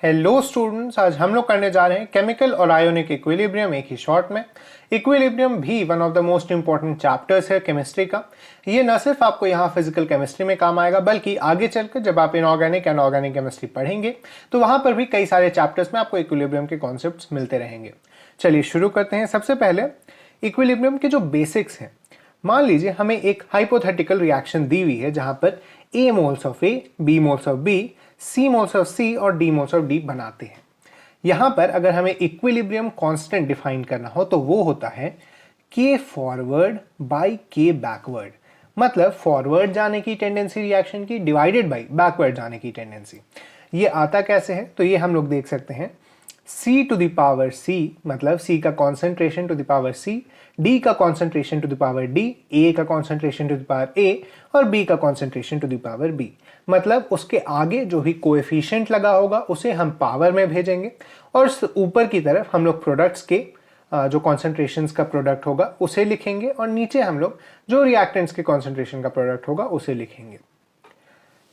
Hello students, आज हम लोग करने जा रहे हैं केमिकल और आयोनिक इक्विलिब्रियम एक ही शॉट में। इक्विलिब्रियम भी one of the most important chapters है केमिस्ट्री का। ये न सिर्फ आपको यहाँ फिजिकल केमिस्ट्री में काम आएगा, बल्कि आगे चलकर जब आप इनऑर्गेनिक एंड ऑर्गेनिक केमिस्ट्री पढ़ेंगे तो वहां पर भी कई सारे चैप्टर्स में आपको इक्विलिब्रियम के कॉन्सेप्ट्स मिलते रहेंगे। चलिए शुरू करते हैं। सबसे पहले इक्विलिब्रियम के जो बेसिक्स हैं, मान लीजिए हमें एक हाइपोथेटिकल रिएक्शन दी हुई है जहां पर A moles of A, B moles of B, C moles of C और D मोल्स ऑफ D बनाते हैं। यहां पर अगर हमें इक्विलिब्रियम कांस्टेंट डिफाइन करना हो तो वो होता है K forward by K backward, मतलब फॉरवर्ड जाने की टेंडेंसी रिएक्शन की डिवाइडेड बाई बैकवर्ड जाने की टेंडेंसी। ये आता कैसे है तो ये हम लोग देख सकते हैं। C to the power C मतलब C का concentration to the power C, D का concentration to the power D, A का concentration to the power A और B का concentration to the power B। मतलब उसके आगे जो भी कोएफिशिएंट लगा होगा उसे हम पावर में भेजेंगे और ऊपर की तरफ हम लोग प्रोडक्ट्स के जो कॉन्सेंट्रेशंस का प्रोडक्ट होगा उसे लिखेंगे और नीचे हम लोग जो रिएक्टेंट्स के कॉन्सेंट्रेशन का प्रोडक्ट होगा उसे लिखेंगे।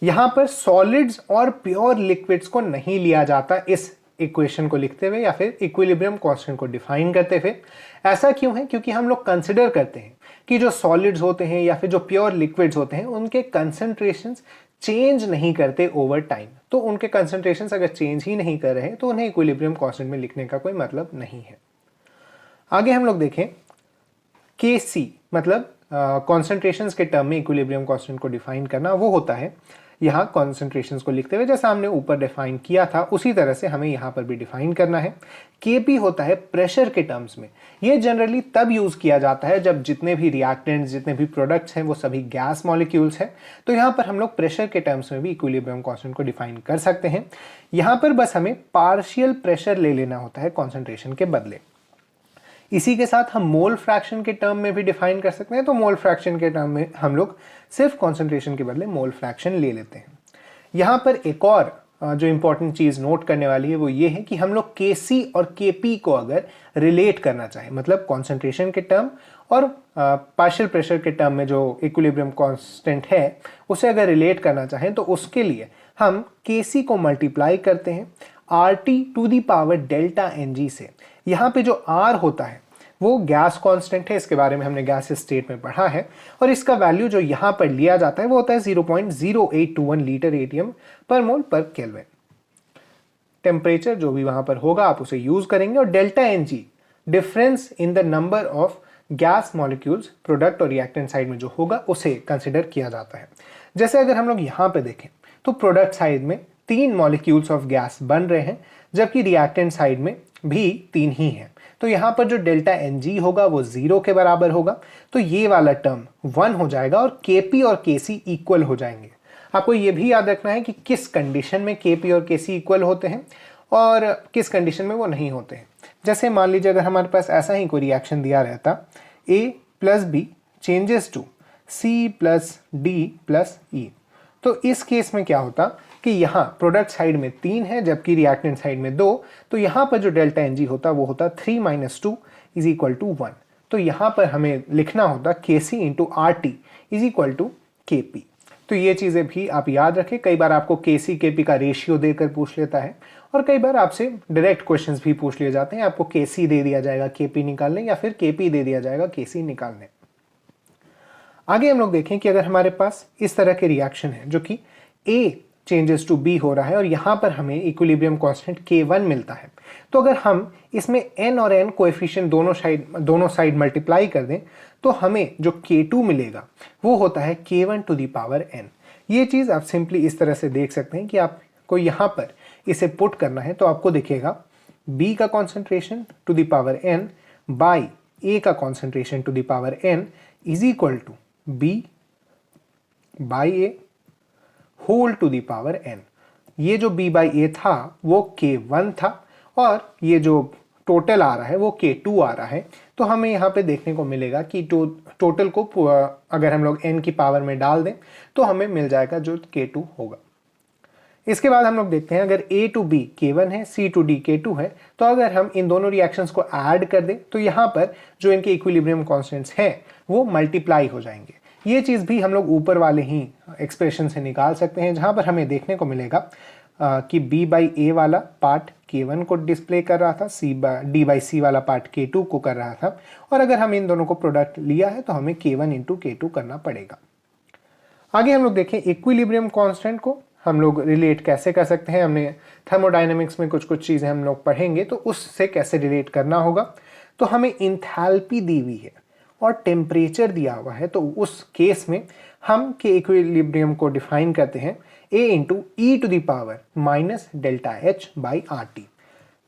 यहां पर सॉलिड्स और प्योर लिक्विड्स को नहीं लिया जाता इस इक्वेशन को लिखते हुए या फिर इक्विलिब्रियम कांस्टेंट को डिफाइन करते हुए। ऐसा क्यों है? क्योंकि हम लोग कंसिडर करते हैं कि जो सॉलिड्स होते हैं या फिर जो प्योर लिक्विड्स होते हैं उनके कंसेंट्रेशंस चेंज नहीं करते ओवर टाइम। तो उनके कंसेंट्रेशंस अगर चेंज ही नहीं कर रहे हैं तो उन्हें इक्विलिब्रियम कांस्टेंट में लिखने का कोई मतलब नहीं है। आगे हम लोग देखें Kc मतलब कॉन्सेंट्रेशंस के टर्म में इक्विलिब्रियम कांस्टेंट को डिफाइन करना, वो होता है यहाँ कॉन्सेंट्रेशंस को लिखते हुए जैसा हमने ऊपर डिफाइन किया था उसी तरह से हमें यहाँ पर भी डिफाइन करना है। Kp होता है प्रेशर के टर्म्स में। ये जनरली तब यूज किया जाता है जब जितने भी रिएक्टेंट्स, जितने भी प्रोडक्ट्स हैं वो सभी गैस मॉलिक्यूल्स हैं। तो यहाँ पर हम लोग प्रेशर के टर्म्स में भी इक्विलिब्रियम कांस्टेंट को डिफाइन कर सकते हैं। यहाँ पर बस हमें पार्शियल प्रेशर ले लेना होता है कॉन्सेंट्रेशन के बदले। इसी के साथ हम मोल फ्रैक्शन के टर्म में भी डिफाइन कर सकते हैं। तो मोल फ्रैक्शन के टर्म में हम लोग सिर्फ कॉन्सेंट्रेशन के बदले मोल फ्रैक्शन ले लेते हैं। यहाँ पर एक और जो इंपॉर्टेंट चीज नोट करने वाली है वो ये है कि हम लोग Kc और Kp को अगर रिलेट करना चाहें, मतलब कॉन्सेंट्रेशन के टर्म और पार्शियल प्रेशर के टर्म में जो इक्विलिब्रियम कांस्टेंट है उसे अगर रिलेट करना चाहें तो उसके लिए हम Kc को मल्टीप्लाई करते हैं RT to the power delta Ng से। यहाँ पे जो R होता है वो गैस कांस्टेंट है, इसके बारे में हमने गैस स्टेट में पढ़ा है और इसका वैल्यू जो यहाँ पर लिया जाता है वो होता है 0.0821 लीटर एटीएम पर मोल पर केल्विन। टेम्परेचर जो भी वहां पर होगा आप उसे यूज करेंगे और delta Ng difference in the number of gas molecules product और रिएक्टेंट साइड में जो होगा उसे कंसिडर किया जाता है। जैसे अगर हम लोग यहाँ पे देखें तो प्रोडक्ट साइड में 3 मॉलिक्यूल्स ऑफ गैस बन रहे हैं जबकि रिएक्टेंट साइड में भी 3 ही हैं। तो यहाँ पर जो डेल्टा Ng होगा वो 0 के बराबर होगा, तो ये वाला टर्म 1 हो जाएगा और Kp और Kc इक्वल हो जाएंगे। आपको ये भी याद रखना है कि किस कंडीशन में Kp और Kc इक्वल होते हैं और किस कंडीशन में वो नहीं होते हैं। जैसे मान लीजिए अगर हमारे पास ऐसा ही कोई रिएक्शन दिया रहता A plus B changes to C plus D plus E, तो इस केस में क्या होता कि यहाँ प्रोडक्ट साइड में 3 है जबकि रिएक्टेंट साइड में 2, तो यहाँ पर जो डेल्टा Ng होता वो होता 3 माइनस 2 इज इक्वल टू 1। तो यहाँ पर हमें लिखना होता Kc into RT is equal to Kp। तो ये चीज़ें भी आप याद रखें। कई बार आपको Kc Kp का रेशियो देकर पूछ लेता है और कई बार आपसे डायरेक्ट क्वेश्चंस भी पूछ लिए जाते हैं। आपको Kc दे दिया जाएगा Kp निकालने या फिर Kp दे दिया जाएगा Kc निकालने। आगे हम लोग देखें कि अगर हमारे पास इस तरह के रिएक्शन है जो कि A चेंजेस टू B हो रहा है और यहाँ पर हमें इक्विलिब्रियम कांस्टेंट K1 मिलता है, तो अगर हम इसमें N और N कोएफिशिएंट दोनों साइड मल्टीप्लाई कर दें तो हमें जो K2 मिलेगा वो होता है K1 to the power N। ये चीज़ आप सिंपली इस तरह से देख सकते हैं कि आपको यहाँ पर इसे पुट करना है तो आपको दिखेगा B का concentration to the power N by A का concentration to the power N is equal to B by A whole to the power N। ये जो B बाई A था वो K1 था और ये जो टोटल आ रहा है वो K2 आ रहा है। तो हमें यहाँ पे देखने को मिलेगा कि टोटल को अगर हम लोग N की पावर में डाल दें तो हमें मिल जाएगा जो K2 होगा। इसके बाद हम लोग देखते हैं अगर A टू B K1 है, C टू D K2 है, तो अगर हम इन दोनों रिएक्शंस को ऐड कर दें तो यहाँ पर जो इनके इक्विलिब्रियम कांस्टेंट्स हैं वो मल्टीप्लाई हो जाएंगे। ये चीज़ भी हम लोग ऊपर वाले ही एक्सप्रेशन से निकाल सकते हैं जहाँ पर हमें देखने को मिलेगा कि b बाई ए वाला पार्ट K1 को डिस्प्ले कर रहा था, d बाई सी वाला पार्ट K2 को कर रहा था, और अगर हम इन दोनों को प्रोडक्ट लिया है तो हमें K1 इंटू K2 करना पड़ेगा। आगे हम लोग देखें इक्विलिब्रियम कांस्टेंट को हम लोग रिलेट कैसे कर सकते हैं। हमने थर्मोडायनेमिक्स में कुछ कुछ चीज़ें हम लोग पढ़ेंगे, तो उससे कैसे रिलेट करना होगा। तो हमें इंथैल्पी दी हुई है और टेम्परेचर दिया हुआ है, तो उस केस में हम के इक्विलिब्रियम को डिफाइन करते हैं a into e to the power minus delta H by R T.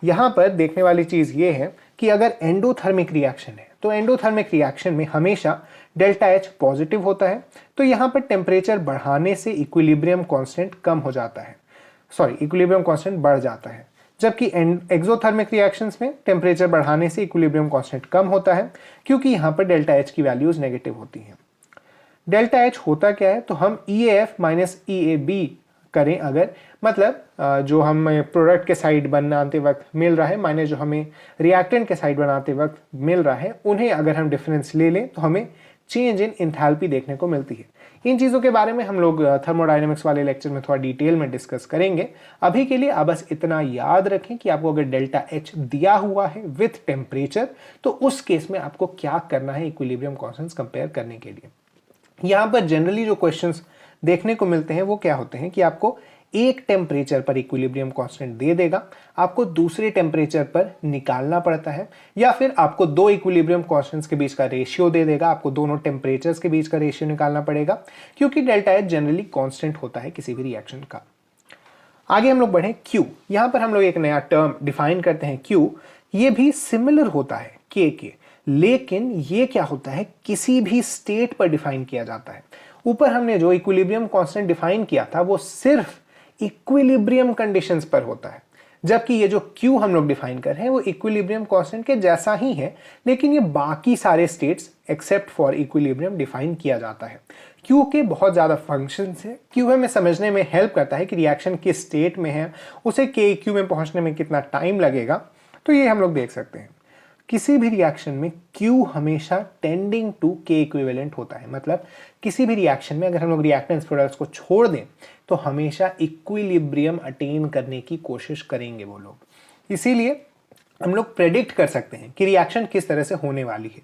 यहाँ पर देखने वाली चीज़ ये है कि अगर एंडोथर्मिक रिएक्शन है तो एंडोथर्मिक रिएक्शन में हमेशा डेल्टा एच पॉजिटिव होता है, तो यहाँ पर टेम्परेचर बढ़ाने से इक्विलिब्रियम कांस्टेंट कम हो जाता है, इक्विलिब्रियम कांस्टेंट बढ़ जाता है। जबकि एक्सोथर्मिक रिएक्शंस में टेम्परेचर बढ़ाने से इक्विलिब्रियम कांस्टेंट कम होता है, क्योंकि यहाँ पर डेल्टा एच की वैल्यूज नेगेटिव होती हैं। डेल्टा एच होता क्या है, तो हम EAF माइनस EAB करें अगर, मतलब जो हमें प्रोडक्ट के साइड बनाते वक्त मिल रहा है माइनस जो हमें रिएक्टेंट के साइड बनाते वक्त मिल रहा है, उन्हें अगर हम डिफरेंस ले लें तो हमें चेंज इन इंथैल्पी देखने को मिलती है। इन चीज़ों के बारे में हम लोग थर्मोडायनेमिक्स वाले लेक्चर में थोड़ा डिटेल में डिस्कस करेंगे। अभी के लिए आप बस इतना याद रखें कि आपको अगर डेल्टा एच दिया हुआ है विथ टेम्परेचर, तो उस केस में आपको क्या करना है इक्विलिब्रियम कांस्टेंट्स कंपेयर करने के लिए। यहाँ पर जनरली जो क्वेश्चंस देखने को मिलते हैं वो क्या होते हैं कि आपको एक टेम्परेचर पर इक्विलिब्रियम कांस्टेंट दे देगा, आपको दूसरे टेम्परेचर पर निकालना पड़ता है, या फिर आपको दो इक्विलिब्रियम कांस्टेंट्स के बीच का रेशियो दे देगा, आपको दोनों टेम्परेचर्स के बीच का रेशियो निकालना पड़ेगा, क्योंकि डेल्टा एच जनरली कांस्टेंट होता है किसी भी रिएक्शन का। आगे हम लोग बढ़े Q। यहाँ पर हम लोग एक नया टर्म डिफाइन करते हैं Q। ये भी सिमिलर होता है K के, लेकिन ये क्या होता है, किसी भी स्टेट पर डिफाइन किया जाता है। ऊपर हमने जो इक्विलिब्रियम कांस्टेंट डिफाइन किया था वो सिर्फ इक्विलिब्रियम कंडीशंस पर होता है, जबकि ये जो Q हम लोग डिफाइन कर रहे हैं वो इक्विलिब्रियम कांस्टेंट के जैसा ही है, लेकिन ये बाकी सारे states except for equilibrium define किया जाता है। Q के बहुत ज़्यादा फंक्शंस है। Q हमें समझने में हेल्प करता है कि रिएक्शन किस स्टेट में है, उसे Q में पहुंचने में कितना टाइम लगेगा, तो ये हम लोग देख सकते हैं। किसी भी रिएक्शन में Q हमेशा टेंडिंग टू K इक्विवेलेंट होता है, मतलब किसी भी रिएक्शन में अगर हम लोग रिएक्टेंट्स प्रोडक्ट्स को छोड़ दें तो हमेशा इक्विलिब्रियम अटेन करने की कोशिश करेंगे वो लोग। इसीलिए हम लोग प्रेडिक्ट कर सकते हैं कि रिएक्शन किस तरह से होने वाली है।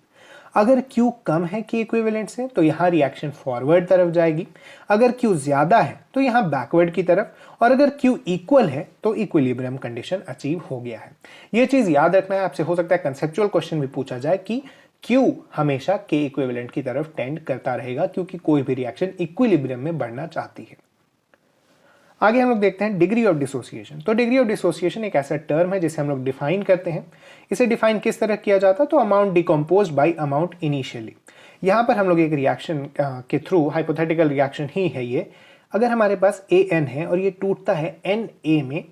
अगर Q कम है K इक्विवेलेंट से तो यहाँ रिएक्शन फॉरवर्ड तरफ जाएगी, अगर Q ज्यादा है तो यहाँ बैकवर्ड की तरफ, और अगर Q इक्वल है तो इक्विलिब्रियम कंडीशन अचीव हो गया है। ये चीज याद रखना है, आपसे हो सकता है कंसेप्चुअल क्वेश्चन भी पूछा जाए कि Q हमेशा K इक्विवेलेंट की तरफ टेंड करता रहेगा, क्योंकि कोई भी रिएक्शन इक्विलिब्रियम में बढ़ना चाहती है। आगे हम लोग देखते हैं डिग्री ऑफ डिसोसिएशन। तो डिग्री ऑफ डिसोसिएशन एक ऐसा टर्म है जिसे हम लोग डिफाइन करते हैं। इसे डिफाइन किस तरह किया जाता है, तो amount decomposed bye amount initially. यहाँ पर हम लोग एक रिएक्शन के थ्रू, हाइपोथेटिकल रिएक्शन ही है ये, अगर हमारे पास AN है और ये टूटता है NA में,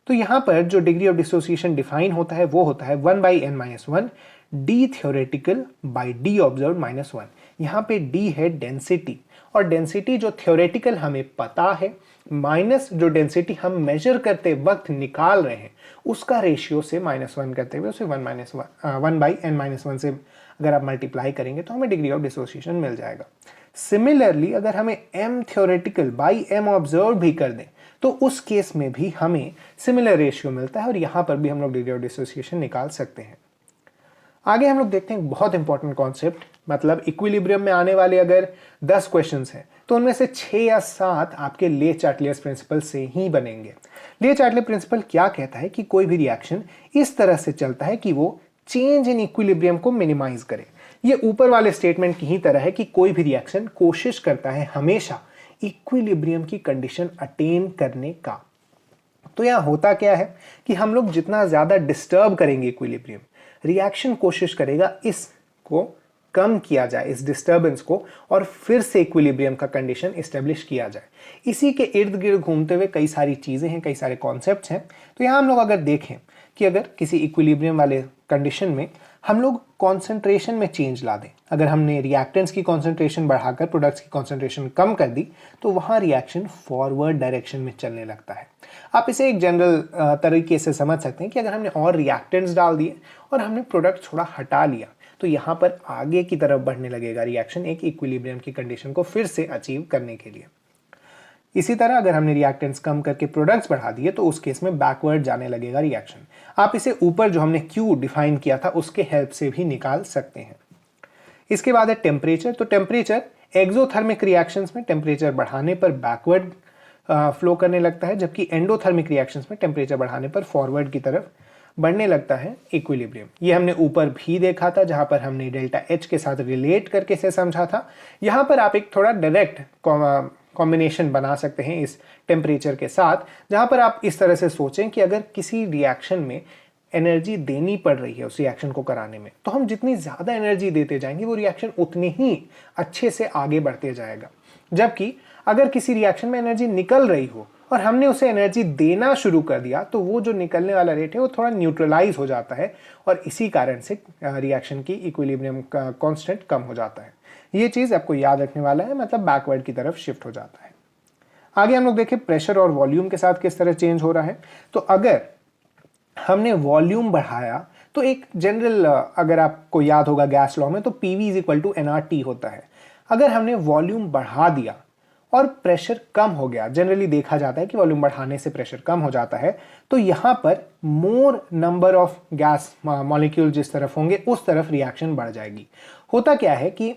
तो यहाँ पर जो डिग्री ऑफ डिसोसिएशन डिफाइन होता है वो होता है 1/n-1 D theoretical by D observe -1। यहाँ पे D है डेंसिटी, और डेंसिटी जो थ्योरेटिकल हमें पता है माइनस जो डेंसिटी हम मेजर करते वक्त निकाल रहे हैं उसका रेशियो से -1 करते हुए उसे 1/n-1 से अगर आप मल्टीप्लाई करेंगे तो हमें डिग्री ऑफ डिसोसिएशन मिल जाएगा। सिमिलरली अगर हमें m theoretical by m observe भी कर दें तो उस केस में भी हमें सिमिलर रेशियो मिलता है, और यहाँ पर भी हम लोग डिग्री ऑफ डिसोसिएशन निकाल सकते हैं। आगे हम लोग देखते हैं बहुत इंपॉर्टेंट कॉन्सेप्ट, मतलब इक्विलिब्रियम में आने वाले अगर 10 क्वेश्चंस हैं तो उनमें से 6 या 7 आपके ले चार्टलियर्स प्रिंसिपल से ही बनेंगे। ले चार्टलियर प्रिंसिपल क्या कहता है कि कोई भी रिएक्शन इस तरह से चलता है कि वो चेंज इन इक्विलिब्रियम को मिनिमाइज करे। ये ऊपर वाले स्टेटमेंट की ही तरह है कि कोई भी रिएक्शन कोशिश करता है हमेशा इक्विलिब्रियम की कंडीशन अटेन करने का। तो यहाँ होता क्या है कि हम लोग जितना ज्यादा डिस्टर्ब करेंगे इक्विलिब्रियम, रिएक्शन कोशिश करेगा इसको कम किया जाए, इस डिस्टर्बेंस को, और फिर से इक्विलिब्रियम का कंडीशन एस्टेब्लिश किया जाए। इसी के इर्द गिर्द घूमते हुए कई सारी चीजें हैं, कई सारे कॉन्सेप्ट्स हैं। तो यहाँ हम लोग अगर देखें कि अगर किसी इक्विलिब्रियम वाले कंडीशन में हम लोग कॉन्सेंट्रेशन में चेंज ला दें, अगर हमने रिएक्टेंट्स की कॉन्सेंट्रेशन बढ़ाकर प्रोडक्ट्स की कॉन्सेंट्रेशन कम कर दी, तो वहाँ रिएक्शन फॉरवर्ड डायरेक्शन में चलने लगता है। आप इसे एक जनरल तरीके से समझ सकते हैं कि अगर हमने और रिएक्टेंट्स डाल दिए और हमने प्रोडक्ट थोड़ा हटा लिया, तो यहाँ पर आगे की तरफ बढ़ने लगेगा रिएक्शन एक इक्विलिब्रियम की कंडीशन को फिर से अचीव करने के लिए। इसी तरह अगर हमने रिएक्टेंट्स कम करके प्रोडक्ट्स बढ़ा दिए तो उस केस में बैकवर्ड जाने लगेगा रिएक्शन। आप इसे ऊपर जो हमने Q डिफाइन किया था उसके हेल्प से भी निकाल सकते हैं। इसके बाद है टेम्परेचर। तो टेम्परेचर एक्सोथर्मिक रिएक्शंस में टेम्परेचर बढ़ाने पर बैकवर्ड फ्लो करने लगता है, जबकि एंडोथर्मिक रिएक्शंस में टेम्परेचर बढ़ाने पर फॉरवर्ड की तरफ बढ़ने लगता है इक्विलिब्रियम। ये हमने ऊपर भी देखा था जहां पर हमने डेल्टा H के साथ रिलेट करके इसे समझा था। यहां पर आप एक थोड़ा डायरेक्ट कॉम्बिनेशन बना सकते हैं इस टेम्परेचर के साथ, जहां पर आप इस तरह से सोचें कि अगर किसी रिएक्शन में एनर्जी देनी पड़ रही है उस रिएक्शन को कराने में, तो हम जितनी ज़्यादा एनर्जी देते जाएंगे वो रिएक्शन उतनी ही अच्छे से आगे बढ़ते जाएगा। जबकि अगर किसी रिएक्शन में एनर्जी निकल रही हो और हमने उसे एनर्जी देना शुरू कर दिया तो वो जो निकलने वाला रेट है वो थोड़ा न्यूट्रलाइज हो जाता है और इसी कारण से रिएक्शन की इक्विलिब्रियम का कांस्टेंट कम हो जाता है। ये चीज़ आपको याद रखने वाला है, मतलब बैकवर्ड की तरफ शिफ्ट हो जाता है। आगे हम लोग देखें प्रेशर और वॉल्यूम के साथ किस तरह चेंज हो रहा है। तो अगर हमने वॉल्यूम बढ़ाया तो एक जनरल, अगर आपको याद होगा गैस लॉ में, तो PV = nRT होता है। अगर हमने वॉल्यूम बढ़ा दिया और प्रेशर कम हो गया, जनरली देखा जाता है कि वॉल्यूम बढ़ाने से प्रेशर कम हो जाता है, तो यहाँ पर मोर नंबर ऑफ गैस मॉलिक्यूल जिस तरफ होंगे उस तरफ रिएक्शन बढ़ जाएगी। होता क्या है कि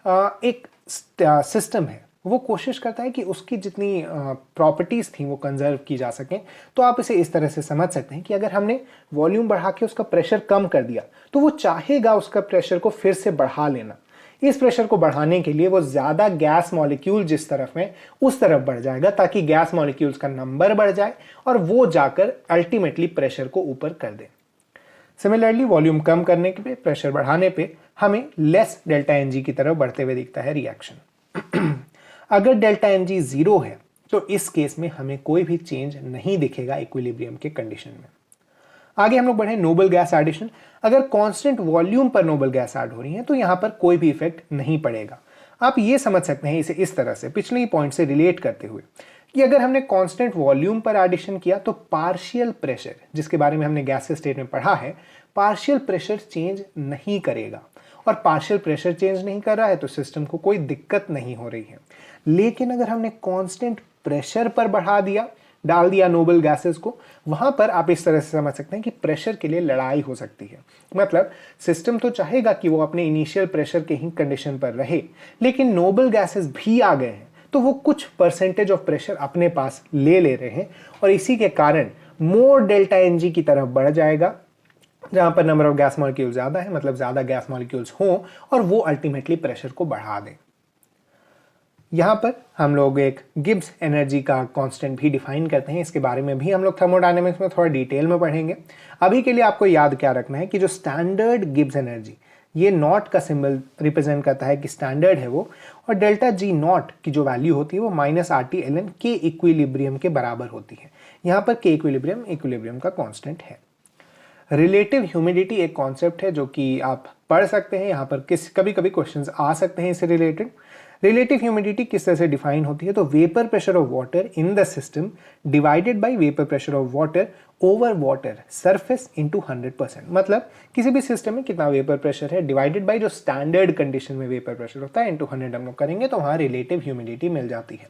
एक सिस्टम है वो कोशिश करता है कि उसकी जितनी प्रॉपर्टीज़ थी वो कंजर्व की जा सकें। तो आप इसे इस तरह से समझ सकते हैं कि अगर हमने वॉल्यूम बढ़ा के उसका प्रेशर कम कर दिया तो वो चाहेगा उसका प्रेशर को फिर से बढ़ा लेना। इस प्रेशर को बढ़ाने के लिए वो ज़्यादा गैस मॉलिक्यूल जिस तरफ में उस तरफ बढ़ जाएगा ताकि गैस मॉलिक्यूल्स का नंबर बढ़ जाए और वो जाकर अल्टीमेटली प्रेशर को ऊपर कर दे। सिमिलरली वॉल्यूम कम करने पे, प्रेशर बढ़ाने पे हमें लेस डेल्टा Ng की तरफ बढ़ते हुए दिखता है रिएक्शन। अगर डेल्टा Ng 0 है तो इस केस में हमें कोई भी चेंज नहीं दिखेगा इक्विलिब्रियम के कंडीशन में। आगे हम लोग बढ़े नोबल गैस एडिशन। अगर कांस्टेंट वॉल्यूम पर नोबल गैस ऐड हो रही है तो यहां पर कोई भी इफेक्ट नहीं पड़ेगा। आप ये समझ सकते हैं इसे इस तरह से, पिछले पॉइंट से रिलेट करते हुए, कि अगर हमने कांस्टेंट वॉल्यूम पर एडिशन किया तो पार्शियल प्रेशर, जिसके बारे में हमने गैस स्टेट में पढ़ा है, पार्शियल प्रेशर चेंज नहीं करेगा। और पार्शियल प्रेशर चेंज नहीं कर रहा है तो सिस्टम को कोई दिक्कत नहीं हो रही है। लेकिन अगर हमने कांस्टेंट प्रेशर पर बढ़ा दिया, डाल दिया नोबल गैसेस को, वहां पर आप इस तरह से समझ सकते हैं कि प्रेशर के लिए लड़ाई हो सकती है। मतलब सिस्टम तो चाहेगा कि वो अपने इनिशियल प्रेशर के ही कंडीशन पर रहे, लेकिन नोबल गैसेस भी आ गए हैं तो वो कुछ परसेंटेज ऑफ प्रेशर अपने पास ले रहे हैं और इसी के कारण मोर डेल्टा Ng की तरफ बढ़ जाएगा, जहां पर नंबर ऑफ गैस मॉलिक्यूल ज्यादा है, मतलब ज्यादा गैस मॉलिक्यूल्स हों और वो अल्टीमेटली प्रेशर को बढ़ा दें। यहां पर हम लोग एक गिब्स एनर्जी का कांस्टेंट भी डिफाइन करते हैं। इसके बारे में भी हम लोग थर्मोडायनेमिक्स में थोड़ा डिटेल में पढ़ेंगे। अभी के लिए आपको याद क्या रखना है कि जो स्टैंडर्ड गिब्स एनर्जी, ये नॉट का सिंबल रिप्रेजेंट करता है कि स्टैंडर्ड है वो, और डेल्टा G नॉट की जो वैल्यू होती है वो -RT ln K इक्विलिब्रियम के बराबर होती है। यहाँ पर K इक्विलिब्रियम का कांस्टेंट है। रिलेटिव ह्यूमिडिटी एक कॉन्सेप्ट है जो कि आप पढ़ सकते हैं, यहाँ पर कभी कभी क्वेश्चंस आ सकते हैं इससे रिलेटेड। रिलेटिव ह्यूमिडिटी किस तरह से डिफाइन होती है, तो vapour pressure of water in the system divided by vapour pressure of water over water surface into 100%। मतलब किसी भी सिस्टम में कितना वेपर प्रेशर है डिवाइडेड बाय जो स्टैंडर्ड कंडीशन में वेपर प्रेशर होता है इनटू 100 हम लोग करेंगे तो वहाँ रिलेटिव ह्यूमिडिटी मिल जाती है।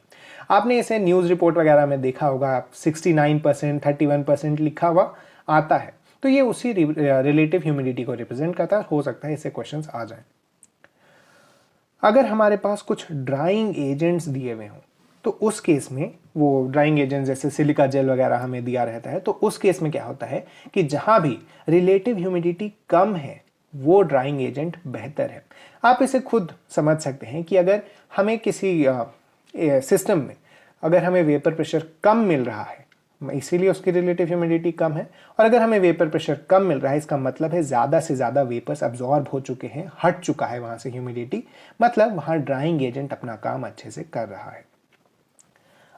आपने इसे न्यूज़ रिपोर्ट वगैरह में देखा होगा, 69%, 31% लिखा हुआ आता है, तो ये उसी रिलेटिव ह्यूमिडिटी को रिप्रेजेंट करता है। हो सकता है इससे क्वेश्चंस आ जाएं। अगर हमारे पास कुछ ड्राइंग एजेंट्स दिए हुए हों तो उस केस में, वो ड्राइंग एजेंट्स जैसे सिलिका जेल वगैरह हमें दिया रहता है, तो उस केस में क्या होता है कि जहां भी रिलेटिव ह्यूमिडिटी कम है वो ड्राइंग एजेंट बेहतर है। आप इसे खुद समझ सकते हैं कि अगर हमें किसी सिस्टम में अगर हमें वेपर प्रेशर कम मिल रहा है, इसीलिए उसकी रिलेटिव ह्यूमिडिटी कम है, और अगर हमें वेपर प्रेशर कम मिल रहा है इसका मतलब है ज़्यादा से ज़्यादा वेपर्स अब्जॉर्ब हो चुके हैं, हट चुका है वहाँ से ह्यूमिडिटी, मतलब वहाँ ड्राइंग एजेंट अपना काम अच्छे से कर रहा है।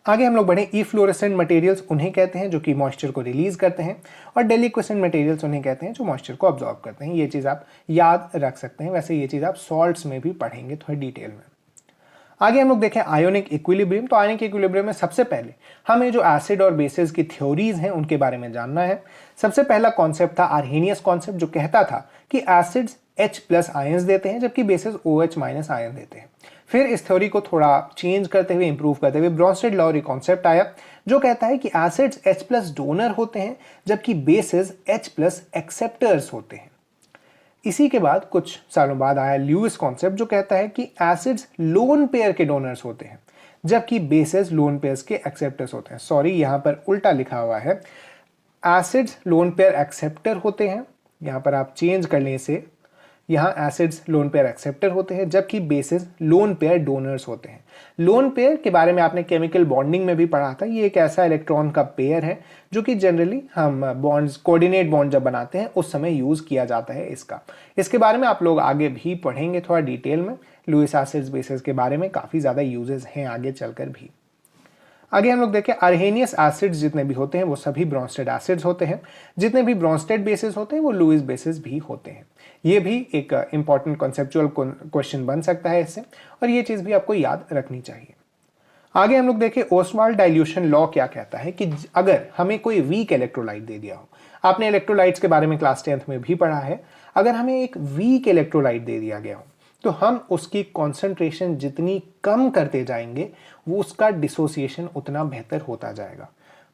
आगे हम लोग बढ़े, इफ्लोरेसेंट मटेरियल्स उन्हें कहते हैं जो कि मॉइस्चर को रिलीज करते हैं, और डेलिक्वेसेंट मटेरियल्स उन्हें कहते हैं जो मॉइस्चर को अब्जॉर्ब करते हैं। ये चीज़ आप याद रख सकते हैं। वैसे ये चीज़ आप सॉल्ट्स में भी पढ़ेंगे थोड़ी डिटेल में। आगे हम लोग देखें आयोनिक इक्विलिब्रियम। तो आयोनिक इक्विलिब्रियम में सबसे पहले हमें जो एसिड और बेसिस की थ्योरीज हैं उनके बारे में जानना है। सबसे पहला कॉन्सेप्ट था आर्हेनियस कॉन्सेप्ट, जो कहता था कि एसिड्स H+ आयंस देते हैं जबकि बेसिस OH- आयन देते हैं। फिर इस थ्योरी को थोड़ा चेंज करते हुए, इंप्रूव करते हुए ब्रॉन्स्टेड लॉ और एक कॉन्सेप्ट आया जो कहता है कि एसिड्स H+ डोनर होते हैं जबकि बेसेस H+ एक्सेप्टर्स होते हैं। इसी के बाद कुछ सालों बाद आया ल्यूइस कॉन्सेप्ट जो कहता है कि एसिड्स लोन पेयर के डोनर्स होते हैं जबकि बेसेस लोन पेयर्स के एक्सेप्टर्स होते हैं। सॉरी, यहां पर उल्टा लिखा हुआ है, एसिड्स लोन पेयर एक्सेप्टर होते हैं, यहां पर आप चेंज कर लें इसे, यहाँ एसिड्स लोन पेयर एक्सेप्टर होते हैं जबकि बेसिस लोन पेयर डोनर्स होते हैं। लोन पेयर के बारे में आपने केमिकल बॉन्डिंग में भी पढ़ा था। ये एक ऐसा इलेक्ट्रॉन का पेयर है जो कि जनरली हम बॉन्ड्स, कोऑर्डिनेट बॉन्ड जब बनाते हैं उस समय यूज किया जाता है इसका। इसके बारे में आप लोग आगे भी पढ़ेंगे थोड़ा डिटेल में। लुईस एसिड्स बेसिस के बारे में काफ़ी ज़्यादा यूजेस हैं आगे चलकर भी। आगे हम लोग देखें, अर्हेनियस एसिड्स जितने भी होते हैं वो सभी ब्रॉन्स्टेड एसिड्स होते हैं। जितने भी ब्रॉन्स्टेड बेसिस होते हैं वो लुईस बेसिस भी होते हैं। ये भी एक इंपॉर्टेंट कॉन्सेप्चुअल क्वेश्चन बन सकता है इससे, और ये चीज़ भी आपको याद रखनी चाहिए। आगे हम लोग देखें, ओस्वाल्ड डाइल्यूशन लॉ क्या कहता है कि अगर हमें कोई वीक इलेक्ट्रोलाइट दे दिया हो, आपने इलेक्ट्रोलाइट्स के बारे में क्लास 10th में भी पढ़ा है, अगर हमें एक वीक इलेक्ट्रोलाइट दे दिया गया हो तो हम उसकी कॉन्सेंट्रेशन जितनी कम करते जाएंगे वो उसका डिसोसिएशन उतना बेहतर होता जाएगा।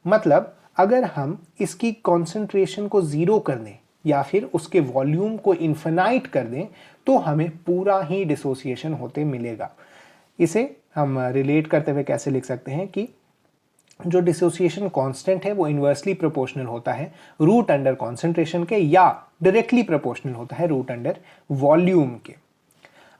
मतलब अगर हम इसकी कॉन्सेंट्रेशन को जीरो कर दें या फिर उसके वॉल्यूम को इन्फिनाइट कर दें तो हमें पूरा ही डिसोसिएशन होते मिलेगा। इसे हम रिलेट करते हुए कैसे लिख सकते हैं कि जो डिसोसिएशन कांस्टेंट है वो इन्वर्सली प्रोपोर्शनल होता है रूट अंडर कॉन्सेंट्रेशन के, या डायरेक्टली प्रोपोर्शनल होता है रूट अंडर वॉल्यूम के।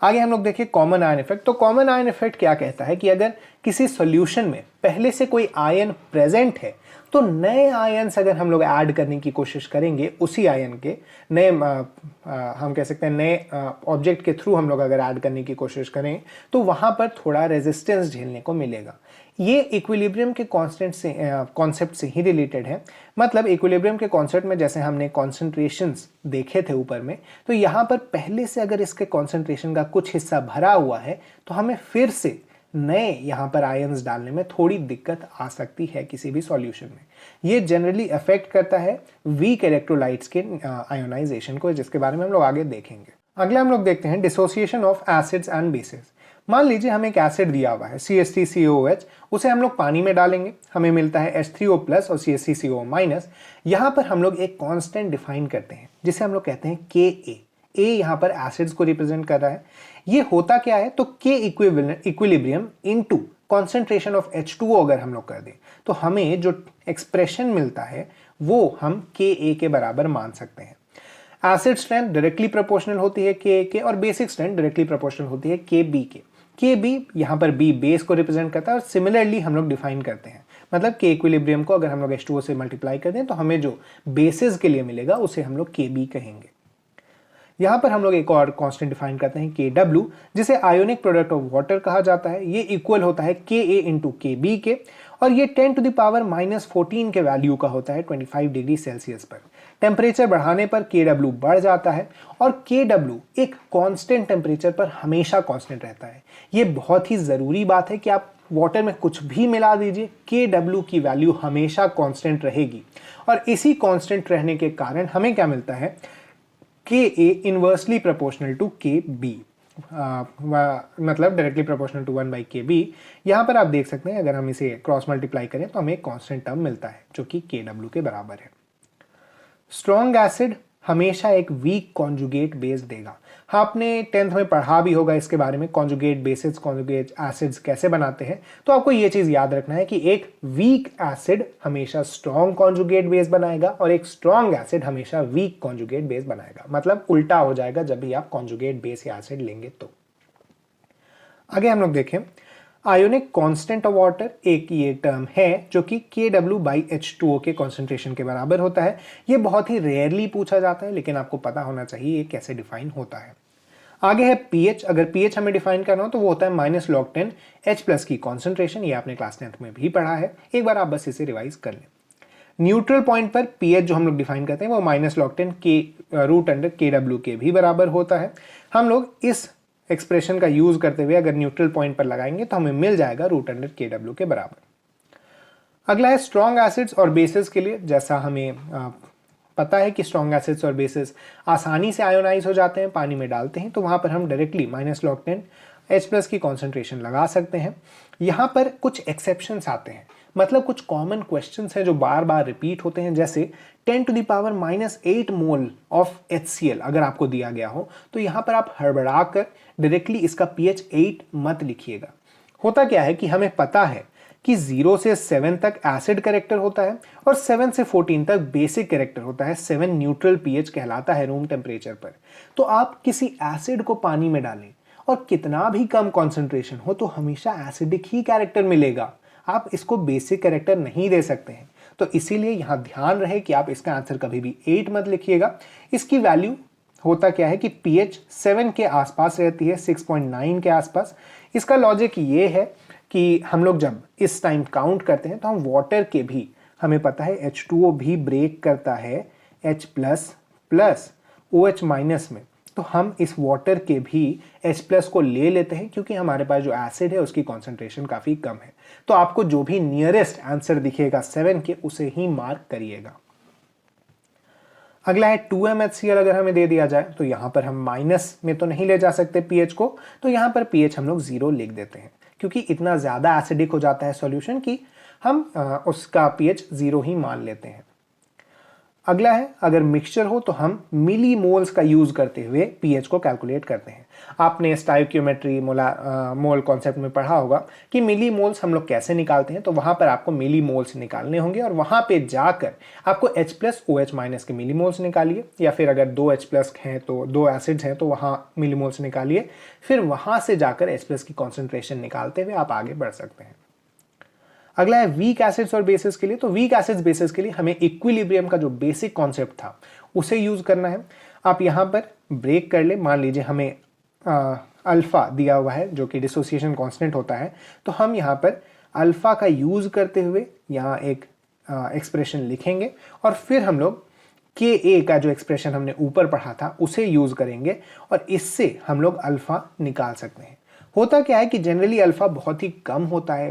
आगे हम लोग देखिए कॉमन आयन इफेक्ट। तो कॉमन आयन इफेक्ट क्या कहता है कि अगर किसी सॉल्यूशन में पहले से कोई आयन प्रेजेंट है तो नए आयन्स अगर हम लोग ऐड करने की कोशिश करेंगे उसी आयन के नए हम कह सकते हैं नए ऑब्जेक्ट के थ्रू हम लोग अगर ऐड करने की कोशिश करें तो वहां पर थोड़ा रेजिस्टेंस झेलने को मिलेगा। ये इक्विलिब्रियम के कॉन्सेप्ट से ही रिलेटेड है। मतलब इक्विलिब्रियम के कॉन्सेप्ट में जैसे हमने कॉन्सेंट्रेशंस देखे थे ऊपर में, तो यहाँ पर पहले से अगर इसके कॉन्सेंट्रेशन का कुछ हिस्सा भरा हुआ है तो हमें फिर से नए यहाँ पर आयन्स डालने में थोड़ी दिक्कत आ सकती है किसी भी सॉल्यूशन में। ये जनरली अफेक्ट करता है वीक इलेक्ट्रोलाइट्स के आयोनाइजेशन को, जिसके बारे में हम लोग आगे देखेंगे। अगला हम लोग देखते हैं dissociation of acids and bases. मान लीजिए हमें एक एसिड दिया हुआ है CH3COOH, उसे हम लोग पानी में डालेंगे, हमें मिलता है H3O+ और CH3CO-। यहाँ पर हम लोग एक कांस्टेंट डिफाइन करते हैं जिसे हम लोग कहते हैं Ka। A यहाँ पर एसिड्स को रिप्रेजेंट कर रहा है। ये होता क्या है, तो K equilibrium into concentration of H2O अगर हम लोग कर दें तो हमें जो एक्सप्रेशन मिलता है वो हम Ka के बराबर मान सकते हैं। एसिड स्ट्रेंथ डायरेक्टली प्रोपोर्शनल होती है Ka के, और बेसिक स्ट्रेंथ डायरेक्टली प्रोपोर्शनल होती है Kb के। Kb यहाँ पर B बेस को रिप्रेजेंट करता है, और सिमिलरली हम लोग डिफाइन करते हैं। मतलब K इक्विलिब्रियम को अगर हम लोग H2O से मल्टीप्लाई कर दें तो हमें जो बेसिस के लिए मिलेगा उसे हम लोग Kb कहेंगे। यहाँ पर हम लोग एक और कांस्टेंट डिफाइन करते हैं Kw, जिसे आयोनिक प्रोडक्ट ऑफ वाटर कहा जाता है। ये इक्वल होता है Ka इंटू Kb के, और ये 10⁻⁻14 के वैल्यू का होता है 25 डिग्री सेल्सियस पर। टेम्परेचर बढ़ाने पर Kw बढ़ जाता है, और Kw एक कांस्टेंट टेम्परेचर पर हमेशा कांस्टेंट रहता है। ये बहुत ही ज़रूरी बात है कि आप वाटर में कुछ भी मिला दीजिए, Kw की वैल्यू हमेशा कांस्टेंट रहेगी। और इसी कांस्टेंट रहने के कारण हमें क्या मिलता है, Ka inversely proportional to Kb, मतलब डायरेक्टली प्रोपोर्शनल टू 1/Kb। यहाँ पर आप देख सकते हैं अगर हम इसे क्रॉस मल्टीप्लाई करें तो हमें एक कांस्टेंट टर्म मिलता है जो कि Kw के बराबर है। स्ट्रॉन्ग एसिड हमेशा एक वीक कॉन्जुगेट बेस देगा। हाँ, आपने 10th में पढ़ा भी होगा इसके बारे में, कॉन्जुगेट बेसिस, कॉन्जुगेट एसिड्स कैसे बनाते हैं। तो आपको ये चीज याद रखना है कि एक वीक एसिड हमेशा स्ट्रॉन्ग कॉन्जुगेट बेस बनाएगा और एक स्ट्रॉन्ग एसिड हमेशा वीक कॉन्जुगेट बेस बनाएगा। मतलब उल्टा हो जाएगा जब भी आप कॉन्जुगेट बेस या एसिड लेंगे तो। आगे हम लोग देखें, आयोनिक कांस्टेंट ऑफ वाटर एक ये टर्म है जो कि Kw/H2O के कॉन्सेंट्रेशन के बराबर होता है। ये बहुत ही रेयरली पूछा जाता है, लेकिन आपको पता होना चाहिए ये कैसे डिफाइन होता है। आगे है pH। अगर pH हमें डिफाइन करना हो तो वो होता है -log10 H+ की कॉन्सेंट्रेशन। ये आपने क्लास 10th में भी पढ़ा है, एक बार आप बस इसे रिवाइज कर लें। न्यूट्रल पॉइंट पर pH जो हम लोग डिफाइन करते हैं वो -log10 Kw के भी बराबर होता है। हम लोग इस एक्सप्रेशन का यूज करते हुए अगर न्यूट्रल पॉइंट पर लगाएंगे तो हमें मिल जाएगा √Kw के बराबर। अगला है स्ट्रॉन्ग एसिड्स और बेसिस के लिए। जैसा हमें पता है कि स्ट्रॉन्ग एसिड्स और बेसिस आसानी से आयोनाइज हो जाते हैं, पानी में डालते हैं तो वहां पर हम डायरेक्टली -log10 H+ की कॉन्सेंट्रेशन लगा सकते हैं। यहाँ पर कुछ एक्सेप्शंस आते हैं, मतलब कुछ कॉमन क्वेश्चंस हैं जो बार बार रिपीट होते हैं, जैसे 10⁻⁻8 मोल ऑफ HCl अगर आपको दिया गया हो तो यहाँ पर आप हड़बड़ा कर डायरेक्टली इसका pH 8 मत लिखिएगा। होता क्या है कि हमें पता है कि 0 से 7 तक एसिड कैरेक्टर होता है और 7 से 14 तक बेसिक कैरेक्टर होता है। 7 न्यूट्रल pH कहलाता है रूम टेम्परेचर पर। तो आप किसी एसिड को पानी में डालें और कितना भी कम कॉन्सेंट्रेशन हो तो हमेशा एसिडिक ही कैरेक्टर मिलेगा, आप इसको बेसिक कैरेक्टर नहीं दे सकते हैं। तो इसीलिए यहाँ ध्यान रहे कि आप इसका आंसर कभी भी 8 मत लिखिएगा। इसकी वैल्यू होता क्या है कि pH 7 के आसपास रहती है, 6.9 के आसपास। इसका लॉजिक ये है कि हम लोग जब इस टाइम काउंट करते हैं तो हम वाटर के भी, हमें पता है H2O भी ब्रेक करता है H+ OH- में, तो हम इस वाटर के भी H+ को ले लेते हैं क्योंकि हमारे पास जो एसिड है उसकी कॉन्सेंट्रेशन काफ़ी कम है। तो आपको जो भी नियरेस्ट आंसर दिखेगा 7 के उसे ही मार्क करिएगा। अगला है 2MHCl अगर हमें दे दिया जाए तो यहाँ पर हम माइनस में तो नहीं ले जा सकते pH को, तो यहाँ पर pH हम लोग 0 लिख देते हैं क्योंकि इतना ज़्यादा एसिडिक हो जाता है सॉल्यूशन कि हम उसका pH 0 ही मान लेते हैं। अगला है अगर मिक्सचर हो तो हम मिली मोल्स का यूज करते हुए pH को कैलकुलेट करते हैं। आपने स्टाइकियोमेट्री मोल कॉन्सेप्ट में पढ़ा होगा कि मिली मोल्स हम लोग कैसे निकालते हैं, तो वहां पर आपको मिली मोल्स निकालने होंगे और वहां पे जाकर आपको H+ OH- के मिली मोल्स निकालिए, या फिर अगर 2 H+ हैं तो 2 एसिड्स हैं तो वहां मिली मोल्स निकालिए, फिर वहां से जाकर H+ की कॉन्सेंट्रेशन निकालते हुए आप आगे बढ़ सकते हैं। अगला है वीक एसिड्स और बेसिस के लिए। तो वीक एसिड्स बेसिस के लिए हमें इक्विलिब्रियम का जो बेसिक कॉन्सेप्ट था उसे यूज करना है। आप यहाँ पर ब्रेक कर ले, मान लीजिए हमें अल्फा दिया हुआ है जो कि डिसोसिएशन कांस्टेंट होता है, तो हम यहाँ पर अल्फा का यूज करते हुए यहाँ एक एक्सप्रेशन लिखेंगे और फिर हम लोग Ka का जो एक्सप्रेशन हमने ऊपर पढ़ा था उसे यूज करेंगे और इससे हम लोग अल्फा निकाल सकते हैं। होता क्या है कि जनरली अल्फा बहुत ही कम होता है,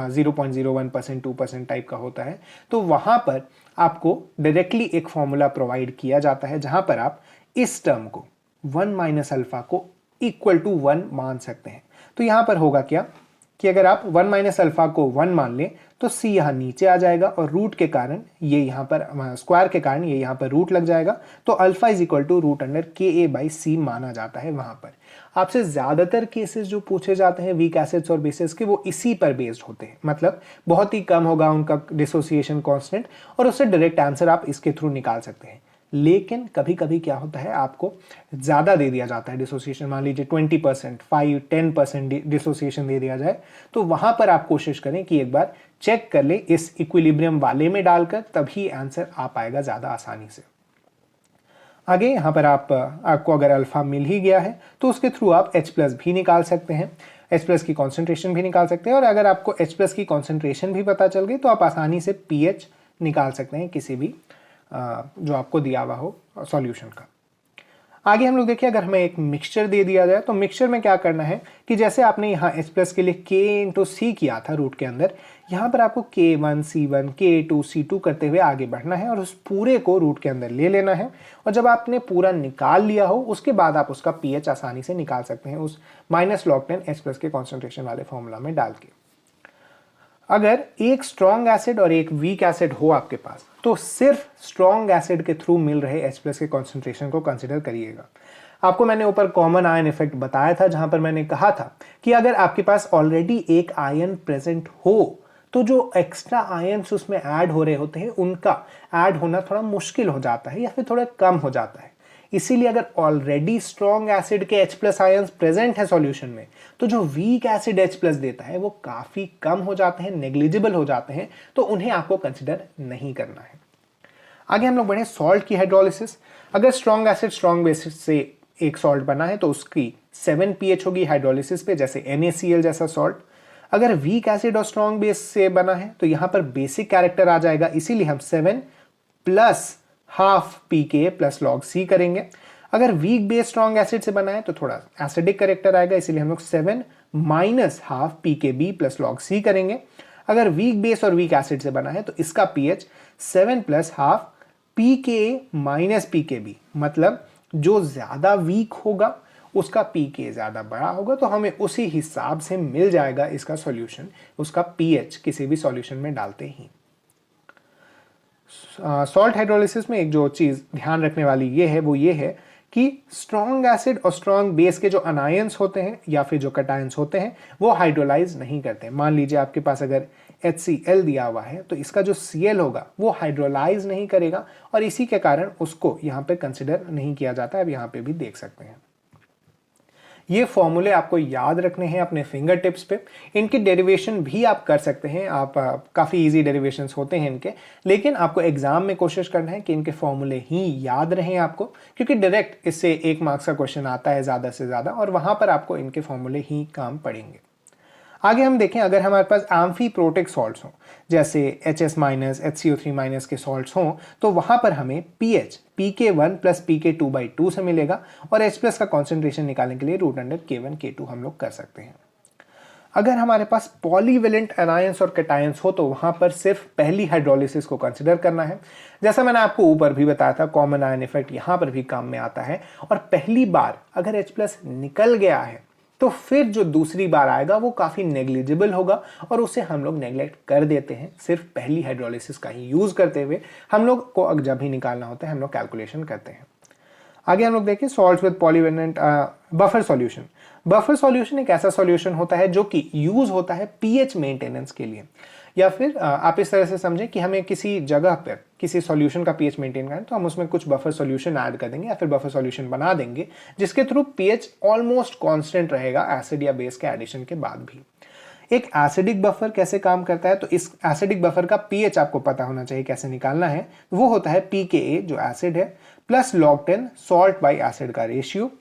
0.01%, 2% टाइप का होता है, तो वहां पर आपको डायरेक्टली एक फॉर्मूला प्रोवाइड किया जाता है जहां पर आप इस टर्म को 1 - अल्फा को इक्वल टू 1 मान सकते हैं। तो यहां पर होगा क्या कि अगर आप 1 - अल्फा को 1 मान लें तो c यहाँ नीचे आ जाएगा और रूट के कारण ये यहाँ पर स्क्वायर के कारण ये यहाँ पर रूट लग जाएगा, तो alpha is equal to √Ka/c माना जाता है। वहां पर आपसे ज्यादातर केसेस जो पूछे जाते हैं वीक एसिड्स और बेसिस के वो इसी पर बेस्ड होते हैं, मतलब बहुत ही कम होगा उनका डिसोसिएशन कांस्टेंट और उससे डायरेक्ट आंसर आप इसके थ्रू निकाल सकते हैं। लेकिन कभी कभी क्या होता है आपको ज़्यादा दे दिया जाता है डिसोसिएशन, मान लीजिए 20%, 5-10% डिसोसिएशन दे दिया जाए, तो वहां पर आप कोशिश करें कि एक बार चेक कर ले इस इक्विलिब्रियम वाले में डालकर, तभी आंसर आ पाएगा ज़्यादा आसानी से। आगे यहाँ पर आपको अगर अल्फा मिल ही गया है तो उसके थ्रू आप H+ भी निकाल सकते हैं, H+ की कॉन्सेंट्रेशन भी निकाल सकते हैं, और अगर आपको H+ की कॉन्सेंट्रेशन भी पता चल गई तो आप आसानी से pH निकाल सकते हैं किसी भी जो आपको दिया हुआ हो सॉल्यूशन का। आगे हम लोग देखिए अगर हमें एक मिक्सचर दे दिया जाए तो मिक्सचर में क्या करना है कि जैसे आपने यहाँ H+ के लिए K/C किया था रूट के अंदर, यहाँ पर आपको K1 C1 K2 C2 करते हुए आगे बढ़ना है और उस पूरे को रूट के अंदर ले लेना है, और जब आपने पूरा निकाल लिया हो उसके बाद आप उसका pH आसानी से निकाल सकते हैं उस -log10 H+ के कॉन्सेंट्रेशन वाले फॉर्मूला में डाल के। अगर एक स्ट्रॉन्ग एसिड और एक वीक एसिड हो आपके पास तो सिर्फ स्ट्रॉन्ग एसिड के थ्रू मिल रहे H+ के कॉन्सेंट्रेशन को कंसीडर करिएगा। आपको मैंने ऊपर कॉमन आयन इफेक्ट बताया था जहां पर मैंने कहा था कि अगर आपके पास ऑलरेडी एक आयन प्रेजेंट हो तो जो एक्स्ट्रा आयन्स उसमें ऐड हो रहे होते हैं उनका ऐड होना थोड़ा मुश्किल हो जाता है या फिर थोड़ा कम हो जाता है। इसीलिए अगर ऑलरेडी स्ट्रॉन्ग एसिड के H+ आयन्स प्रेजेंट है सॉल्यूशन में तो जो वीक एसिड H+ देता है वो काफी कम हो जाते हैं, नेग्लिजिबल हो जाते हैं, तो उन्हें आपको कंसिडर नहीं करना है। आगे हम लोग बढ़े सॉल्ट की हाइड्रोलिसिस। अगर स्ट्रॉन्ग एसिड स्ट्रॉन्ग बेसिस से एक सॉल्ट बना है तो उसकी 7 pH होगी हाइड्रोलिसिस पे, जैसे NaCl जैसा सॉल्ट। अगर वीक एसिड और स्ट्रॉन्ग बेस से बना है तो यहां पर बेसिक कैरेक्टर आ जाएगा, इसीलिए हम 7 + हाफ pK + log C करेंगे। अगर वीक बेस स्ट्रॉन्ग एसिड से बना है तो थोड़ा एसिडिक कैरेक्टर आएगा, इसीलिए हम लोग 7 - हाफ pKb + log C करेंगे। अगर वीक बेस और वीक एसिड से बना है तो इसका pH 7 + हाफ pKa - pKb, मतलब जो ज्यादा वीक होगा उसका pK ज़्यादा बड़ा होगा, तो हमें उसी हिसाब से मिल जाएगा इसका सॉल्यूशन, उसका pH किसी भी सॉल्यूशन में डालते ही। सॉल्ट हाइड्रोलिसिस में एक जो चीज़ ध्यान रखने वाली ये है, वो ये है कि स्ट्रॉन्ग एसिड और स्ट्रॉन्ग बेस के जो अनायंस होते हैं या फिर जो कटायंस होते हैं वो हाइड्रोलाइज नहीं करते। मान लीजिए आपके पास अगर HCl दिया हुआ है तो इसका जो Cl होगा वो हाइड्रोलाइज नहीं करेगा और इसी के कारण उसको यहाँ पे कंसिडर नहीं किया जाता है। अब यहाँ पे भी देख सकते हैं। ये फॉर्मूले आपको याद रखने हैं अपने फिंगर टिप्स पे। इनकी डेरिवेशन भी आप कर सकते हैं, आप काफ़ी इजी डेरिवेशंस होते हैं इनके, लेकिन आपको एग्जाम में कोशिश करना है कि इनके फॉर्मूले ही याद रहें आपको, क्योंकि डायरेक्ट इससे 1 मार्क्स का क्वेश्चन आता है ज़्यादा से ज़्यादा और वहाँ पर आपको इनके फॉर्मूले ही काम पड़ेंगे। आगे हम देखें, अगर हमारे पास एम्फीप्रोटिक सॉल्ट्स हों जैसे HS-, HCO3- के सॉल्ट्स हों तो वहाँ पर हमें pH pK1 + pK2/2 से मिलेगा और H+ का कॉन्सेंट्रेशन निकालने के लिए √K1 K2 हम लोग कर सकते हैं। अगर हमारे पास पॉलीवेलेंट एनायंस और कैटायंस हो तो वहाँ पर सिर्फ पहली हाइड्रोलिसिस को कंसिडर करना है। जैसा मैंने आपको ऊपर भी बताया था, कॉमन आयन इफेक्ट यहाँ पर भी काम में आता है और पहली बार अगर H+ निकल गया है तो फिर जो दूसरी बार आएगा वो काफ़ी नेग्लिजिबल होगा और उसे हम लोग नेग्लेक्ट कर देते हैं। सिर्फ पहली हाइड्रोलिसिस का ही यूज़ करते हुए हम लोग को जब भी निकालना होता है हम लोग कैलकुलेशन करते हैं। आगे हम लोग देखें salts with polyvalent buffer solution. Buffer solution एक ऐसा सॉल्यूशन होता है जो कि यूज़ होता है पीएच मेंटेनेंस के लिए, या फिर आप इस तरह से समझें कि हमें किसी जगह पर किसी सॉल्यूशन का पीएच मेंटेन करना है तो हम उसमें कुछ बफर सॉल्यूशन ऐड कर देंगे या फिर बफर सॉल्यूशन बना देंगे जिसके थ्रू पीएच ऑलमोस्ट कांस्टेंट रहेगा एसिड या बेस के एडिशन के बाद भी। एक एसिडिक बफर कैसे काम करता है, तो इस एसिडिक बफर का पीएच आपको पता होना चाहिए कैसे निकालना है। वो होता है pKa जो एसिड है plus log 10 salt by acid का रेशियो,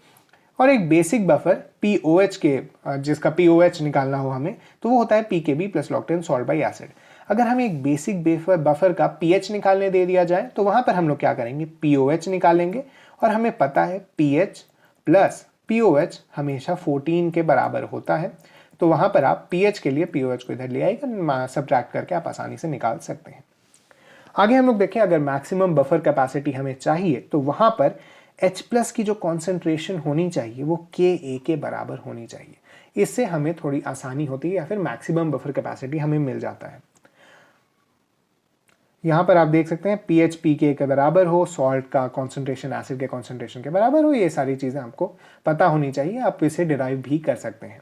और एक बेसिक बफर POH के जिसका POH निकालना हो हमें तो वो होता है pKb plus log 10 salt by acid. अगर हमें एक बेसिक बफर का pH निकालने दे दिया जाए तो वहां पर हम लोग क्या करेंगे, POH निकालेंगे और हमें पता है pH प्लस POH हमेशा 14 के बराबर होता है, तो वहां पर आप pH के लिए POH को इधर ले आएगा, सब्ट्रैक्ट करके आप आसानी से निकाल सकते हैं। आगे हम लोग देखें, अगर मैक्सिमम बफर कैपेसिटी हमें चाहिए तो वहां पर H+ की जो कॉन्सेंट्रेशन होनी चाहिए वो Ka के बराबर होनी चाहिए। इससे हमें थोड़ी आसानी होती है या फिर मैक्सिमम बफर कैपेसिटी हमें मिल जाता है। यहाँ पर आप देख सकते हैं pH pK के बराबर हो, सॉल्ट का कॉन्सेंट्रेशन एसिड के कॉन्सेंट्रेशन के बराबर हो, ये सारी चीज़ें आपको पता होनी चाहिए, आप इसे डिराइव भी कर सकते हैं।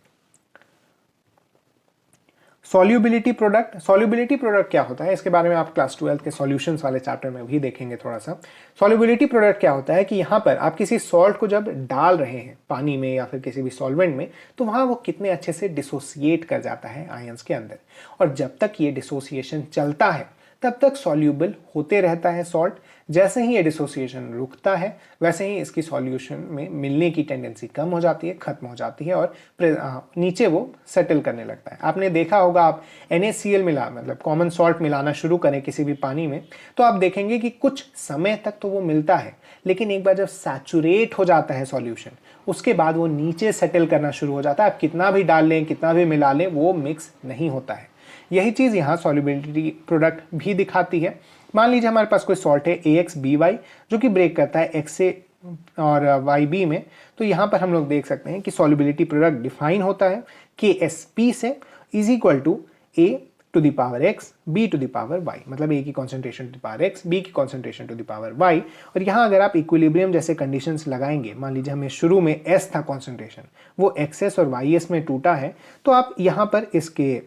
सॉल्युबिलिटी प्रोडक्ट, सॉल्युबिलिटी प्रोडक्ट क्या होता है इसके बारे में आप क्लास 12 के सॉल्यूशंस वाले चैप्टर में भी देखेंगे थोड़ा सा। सॉल्युबिलिटी प्रोडक्ट क्या होता है कि यहाँ पर आप किसी सॉल्ट को जब डाल रहे हैं पानी में या फिर किसी भी सॉल्वेंट में तो वहाँ वो कितने अच्छे से डिसोसिएट कर जाता है आयंस के अंदर, और जब तक ये डिसोसिएशन चलता है तब तक सॉल्यूबल होते रहता है सॉल्ट। जैसे ही ये डिसोसिएशन रुकता है वैसे ही इसकी सॉल्यूशन में मिलने की टेंडेंसी कम हो जाती है, खत्म हो जाती है और नीचे वो सेटल करने लगता है। आपने देखा होगा, आप NaCl मिला मतलब कॉमन सॉल्ट मिलाना शुरू करें किसी भी पानी में तो आप देखेंगे कि कुछ समय तक तो वो मिलता है, लेकिन एक बार जब सैचुरेट हो जाता है सॉल्यूशन उसके बाद वो नीचे सेटल करना शुरू हो जाता है। आप कितना भी डाल लें, कितना भी मिला लें, वो मिक्स नहीं होता है। यही चीज़ यहाँ सॉल्युबिलिटी प्रोडक्ट भी दिखाती है। मान लीजिए हमारे पास कोई सॉल्ट है AXBY जो कि ब्रेक करता है XA और YB में, तो यहाँ पर हम लोग देख सकते हैं कि सॉल्युबिलिटी प्रोडक्ट डिफाइन होता है KSP से is equal to A to the power X B to the power Y, मतलब A की concentration to the power X B की concentration to the power Y। और यहाँ अगर आप इक्विलिब्रियम जैसे कंडीशंस लगाएंगे, मान लीजिए हमें शुरू में S था कॉन्सेंट्रेशन, वो XS और YS में टूटा है, तो आप यहाँ पर इसके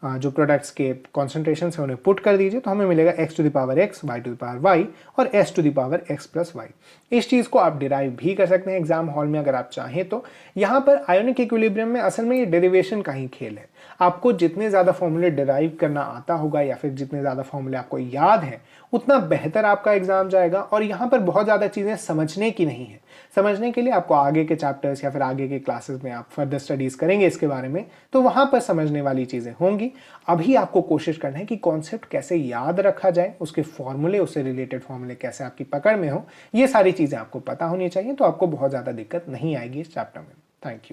जो प्रोडक्ट्स के कॉन्सेंट्रेशन है उन्हें पुट कर दीजिए तो हमें मिलेगा x to the power x, y to the power y और s to the power x plus y। इस चीज़ को आप डिराइव भी कर सकते हैं एग्जाम हॉल में अगर आप चाहें तो। यहाँ पर आयोनिक इक्विलिब्रियम में असल में ये डेरिवेशन का ही खेल है। आपको जितने ज़्यादा फॉर्मूले डिराइव करना आता होगा या फिर जितने ज़्यादा फॉर्मूले आपको याद हैं उतना बेहतर आपका एग्जाम जाएगा। और यहाँ पर बहुत ज़्यादा चीज़ें समझने की नहीं है, समझने के लिए आपको आगे के चैप्टर्स या फिर आगे के क्लासेस में आप फर्दर स्टडीज़ करेंगे इसके बारे में, तो वहाँ पर समझने वाली चीज़ें होंगी। अभी आपको कोशिश करना है कि कॉन्सेप्ट कैसे याद रखा जाए, उसके फॉर्मूले, उससे रिलेटेड फॉर्मूले कैसे आपकी पकड़ में हो, ये सारी चीज़ें आपको पता होनी चाहिए, तो आपको बहुत ज़्यादा दिक्कत नहीं आएगी इस चैप्टर में। Thank you.